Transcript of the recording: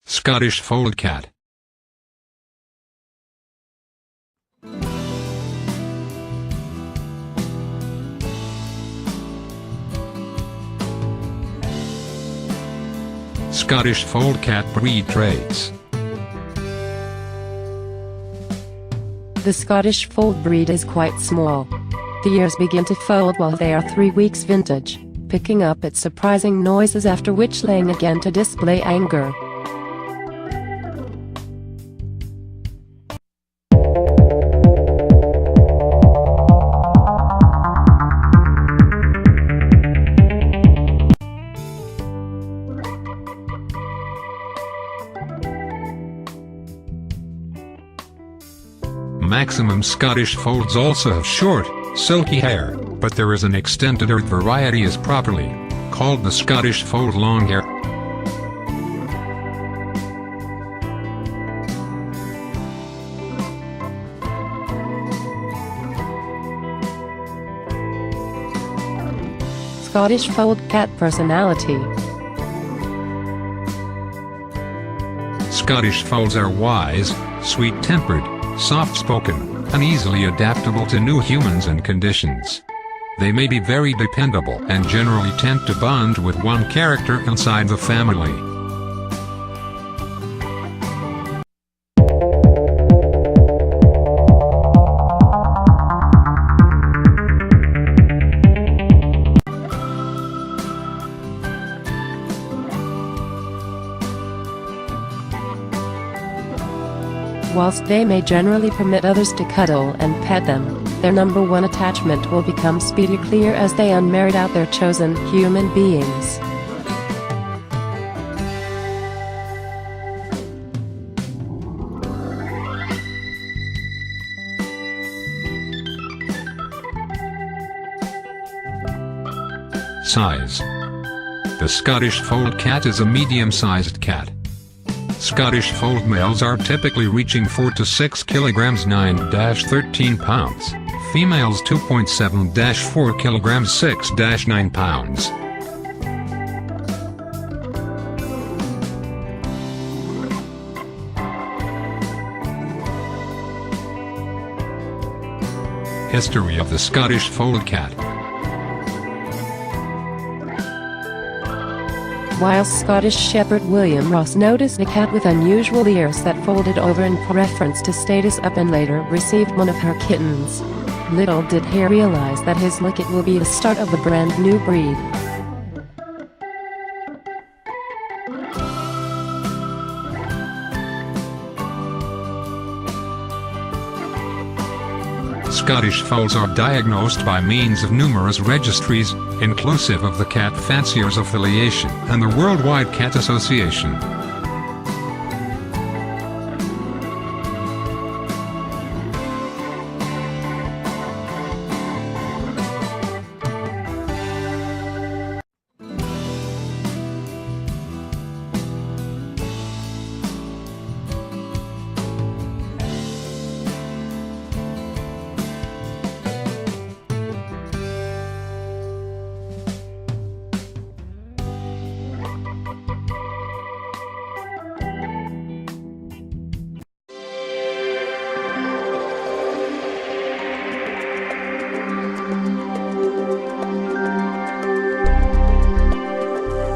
Scottish Fold Cat. Scottish Fold Cat breed traits. The Scottish Fold breed is quite small. The ears begin to fold while they are 3 weeks vintage, picking up at surprising noises after which laying again to display anger. Maximum Scottish Folds also have short, silky hair, but there is an extended earth variety is properly called the Scottish Fold Longhair. Scottish Fold Cat personality. Scottish Folds are wise, sweet-tempered, soft-spoken, and easily adaptable to new humans and conditions. They may be very dependable and generally tend to bond with one character inside the family. Whilst they may generally permit others to cuddle and pet them, their number one attachment will become speedily clear as they unmarried out their chosen human beings. Size. The Scottish Fold Cat is a medium-sized cat. Scottish Fold males are typically reaching 4 to 6 kilograms 9-13 pounds, females 2.7-4 kilograms 6-9 pounds. History of the Scottish Fold Cat. While Scottish Shepherd William Ross noticed a cat with unusual ears that folded over in preference to status up and later received one of her kittens, little did he realize that his licket will be the start of a brand new breed. Scottish Folds are diagnosed by means of numerous registries, inclusive of the Cat Fanciers Affiliation and the Worldwide Cat Association.